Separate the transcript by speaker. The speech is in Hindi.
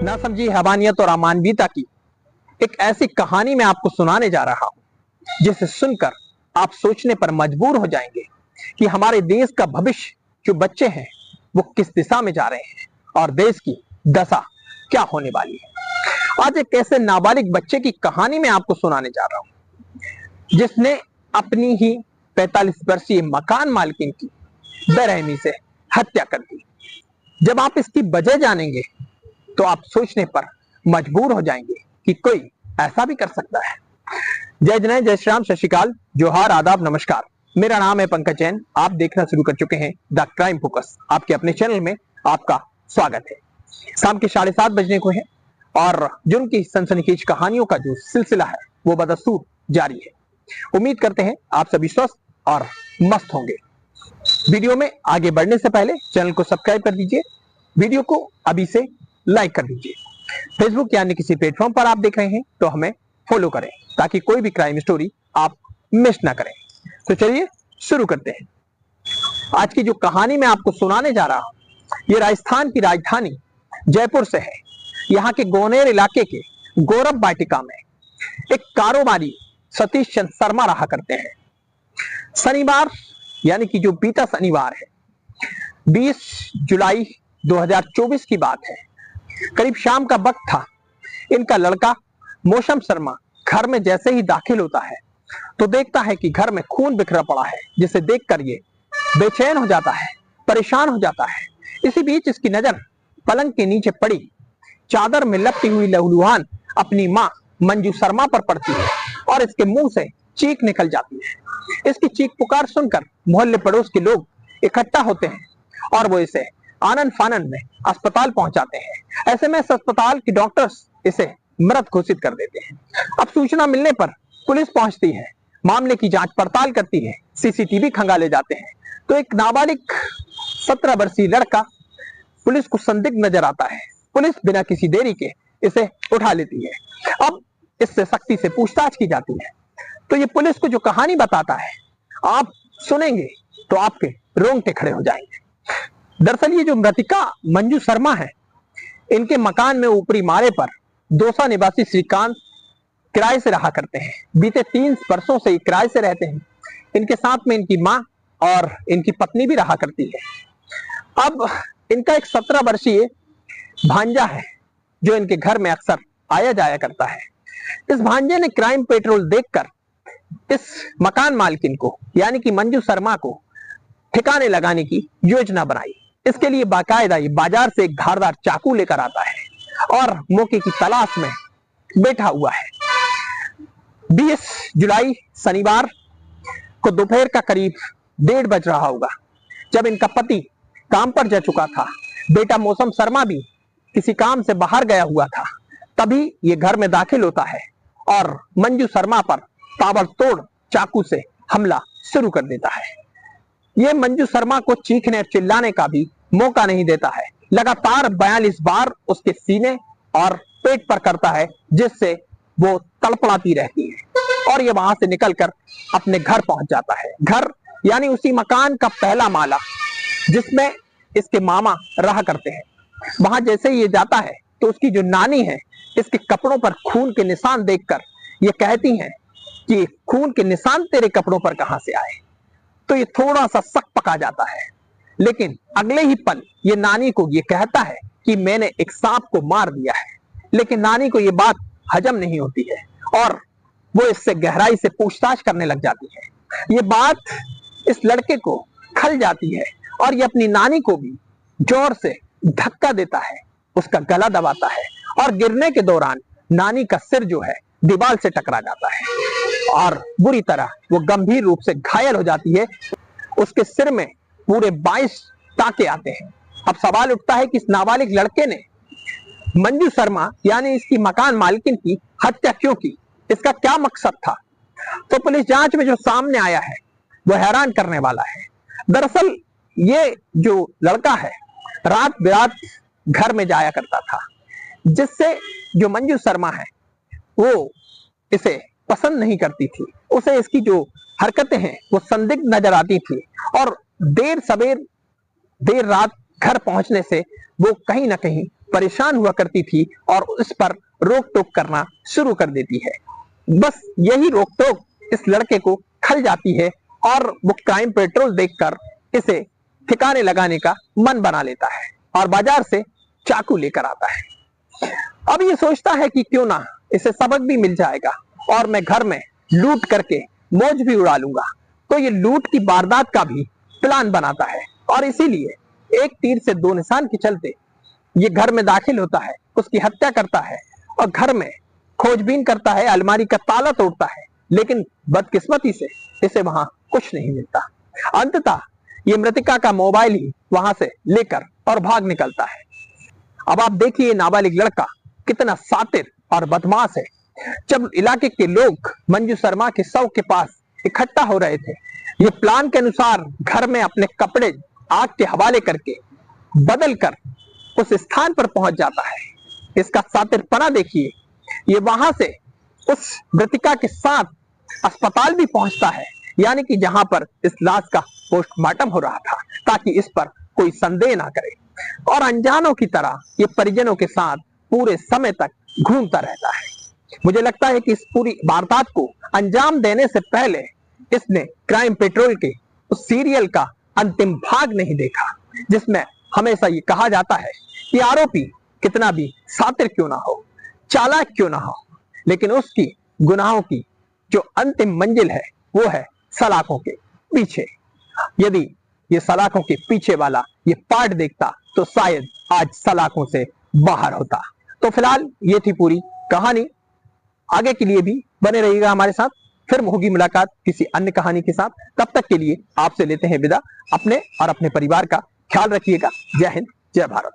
Speaker 1: नासमझी हैवानियत और अमानवीयता की एक ऐसी कहानी मैं आपको सुनाने जा रहा हूं जिसे सुनकर आप सोचने पर मजबूर हो जाएंगे कि हमारे देश का भविष्य जो बच्चे हैं वो किस दिशा में जा रहे हैं और देश की दशा क्या होने वाली है। आज एक ऐसे नाबालिग बच्चे की कहानी मैं आपको सुनाने जा रहा हूं जिसने अपनी ही 45 वर्षीय मकान मालकिन की बेरहमी से हत्या कर दी। जब आप इसकी वजह जानेंगे तो आप सोचने पर मजबूर हो जाएंगे कि कोई ऐसा भी कर सकता है। जय जय जय श्री राम, सत श्री अकाल, जोहार, आदाब, नमस्कार। मेरा नाम है पंकज जैन। आप देखना शुरू कर चुके हैं द क्राइम फोकस। आपके अपने चैनल में आपका स्वागत है। शाम के 7:30 बजने को है और जुर्म की सनसनीखेज कहानियों का जो सिलसिला है वो बदस्तूर जारी है। उम्मीद करते हैं आप सभी स्वस्थ और मस्त होंगे। वीडियो में आगे बढ़ने से पहले चैनल को सब्सक्राइब कर दीजिए, वीडियो को अभी से लाइक कर दीजिए। फेसबुक यानी किसी प्लेटफॉर्म पर आप देख रहे हैं तो हमें फॉलो करें ताकि कोई भी क्राइम स्टोरी आप मिस ना करें। तो चलिए शुरू करते हैं। आज की जो कहानी मैं आपको सुनाने जा रहा हूं ये राजस्थान की राजधानी जयपुर से है। यहाँ के गोनेर इलाके के गौरव वाटिका में एक कारोबारी सतीश चंद्र शर्मा रहा करते हैं। शनिवार यानी कि जो बीता शनिवार है 20 जुलाई 2024 की बात है। करीब शाम का वक्त था। इनका लड़का मौसम शर्मा घर में जैसे ही दाखिल होता है तो देखता है कि घर में खून बिखरा पड़ा है, जिसे देखकर ये बेचैन हो जाता है, परेशान हो जाता है। इसी बीच इसकी नजर पलंग के नीचे पड़ी चादर में लपटी हुई लहूलुहान अपनी मां मंजू शर्मा पर पड़ती है और इसके मुंह से चीख निकल जाती है। इसकी चीख पुकार सुनकर मोहल्ले पड़ोस के लोग इकट्ठा होते हैं और वो इसे आनंद फानंद में अस्पताल पहुंचाते हैं। ऐसे में इस अस्पताल के डॉक्टर्स इसे मृत घोषित कर देते हैं। अब सूचना मिलने पर पुलिस पहुंचती है, मामले की जांच पड़ताल करती है, सीसीटीवी खंगाले जाते हैं तो एक नाबालिग 17 वर्षीय लड़का पुलिस को संदिग्ध नजर आता है। पुलिस बिना किसी देरी के इसे उठा लेती है। अब इससे सख्ती से पूछताछ की जाती है तो ये पुलिस को जो कहानी बताता है आप सुनेंगे तो आपके रोंगटे खड़े हो जाएंगे। दरअसल ये जो मृतिका मंजू शर्मा है, इनके मकान में ऊपरी माले पर दौसा निवासी श्रीकांत किराए से रहा करते हैं। बीते 3 वर्षों से किराए से रहते हैं। इनके साथ में इनकी मां और इनकी पत्नी भी रहा करती है। अब इनका एक 17 वर्षीय भांजा है जो इनके घर में अक्सर आया जाया करता है। इस भांजे ने क्राइम पेट्रोल देखकर इस मकान मालकिन को यानी कि मंजू शर्मा को ठिकाने लगाने की योजना बनाई। इसके लिए बाकायदा ये बाजार से एक धारदार चाकू लेकर आता है और मौके की तलाश में बैठा हुआ है। 20 जुलाई शनिवार को दोपहर का करीब 1:30 बज रहा होगा जब इनका पति काम पर जा चुका था, बेटा मौसम शर्मा भी किसी काम से बाहर गया हुआ था। तभी ये घर में दाखिल होता है और मंजू शर्मा पर ताबड़तोड़ चाकू से हमला शुरू कर देता है। ये मंजू शर्मा को चीखने और चिल्लाने का भी मौका नहीं देता है। लगातार 42 बार उसके सीने और पेट पर करता है जिससे वो तड़पड़ाती रहती है और ये वहां से निकलकर अपने घर पहुंच जाता है। घर यानी उसी मकान का पहला माला जिसमें इसके मामा रहा करते हैं। वहां जैसे ही ये जाता है तो उसकी जो नानी है इसके कपड़ों पर खून के निशान देखकर ये कहती हैं कि खून के निशान तेरे कपड़ों पर कहां से आए। तो ये थोड़ा सा शक पका जाता है, लेकिन अगले ही पल ये नानी को ये कहता है कि मैंने एक सांप को मार दिया है। लेकिन नानी को ये बात हजम नहीं होती है और वो इससे गहराई से पूछताछ करने लग जाती है। ये बात इस लड़के को खल जाती है और ये अपनी नानी को भी जोर से धक्का देता है, उसका गला दबाता है और गिरने के दौरान नानी का सिर जो है दीवार से टकरा जाता है और बुरी तरह वो गंभीर रूप से घायल हो जाती है। उसके सिर में पूरे 22 टांके आते हैं। अब सवाल उठता है कि इस नाबालिग लड़के ने मंजू शर्मा यानी इसकी मकान मालकिन की हत्या क्यों की, इसका क्या मकसद था। तो पुलिस जांच में जो सामने आया है वो हैरान करने वाला है। दरअसल ये जो लड़का है रात बिरात घर में जाया करता था, जिससे जो मंजू शर्मा है वो इसे पसंद नहीं करती थी। उसे इसकी जो हरकतें हैं वो संदिग्ध नजर आती थी और देर रात घर पहुंचने से वो कहीं ना कहीं परेशान हुआ करती थी और इस पर रोक टोक करना शुरू कर देती है। बस यही रोक टोक इस लड़के को खल जाती है और वो क्राइम पेट्रोल देखकर इसे ठिकाने लगाने का मन बना लेता है और बाजार से चाकू लेकर आता है। अब ये सोचता है कि क्यों ना इसे सबक भी मिल जाएगा और मैं घर में लूट करके मौज भी उड़ा लूंगा। तो ये लूट की वारदात का भी प्लान बनाता है और इसीलिए एक तीर से दो निशान के चलते ये घर में दाखिल होता है, उसकी हत्या करता है और घर में खोजबीन करता है, अलमारी का ताला तोड़ता है, लेकिन बदकिस्मती से इसे वहां कुछ नहीं मिलता। अंततः ये मृतिका का मोबाइल ही वहां से लेकर और भाग निकलता है। अब आप देखिए नाबालिग लड़का कितना सातिर और बदमाश है। जब इलाके के लोग मंजू शर्मा के शव के पास इकट्ठा हो रहे थे, ये प्लान के अनुसार घर में अपने कपड़े आग के हवाले करके बदल कर उस स्थान पर पहुंच जाता है। इसका सातिरपना देखिए, ये वहां से उस मृतिका के साथ अस्पताल भी पहुंचता है, यानी कि जहां पर इस लाश का पोस्टमार्टम हो रहा था, ताकि इस पर कोई संदेह ना करे। और अनजानों की तरह ये परिजनों के साथ पूरे समय तक घूमता रहता है। मुझे लगता है कि इस पूरी वारदात को अंजाम देने से पहले इसने क्राइम पेट्रोल के उस सीरियल का अंतिम भाग नहीं देखा, जिसमें हमेशा ये कहा जाता है कि आरोपी कितना भी सातिर क्यों ना हो, चालाक क्यों ना हो, लेकिन उसकी गुनाहों की जो अंतिम मंजिल है वो है सलाखों के पीछे। यदि ये सलाखों के पीछे वाला ये पार्ट देखता तो शायद आज सलाखों से बाहर होता। तो फिलहाल ये थी पूरी कहानी। आगे के लिए भी बने रहिएगा हमारे साथ, फिर होगी मुलाकात किसी अन्य कहानी के साथ। तब तक के लिए आपसे लेते हैं विदा। अपने और अपने परिवार का ख्याल रखिएगा। जय हिंद, जय भारत।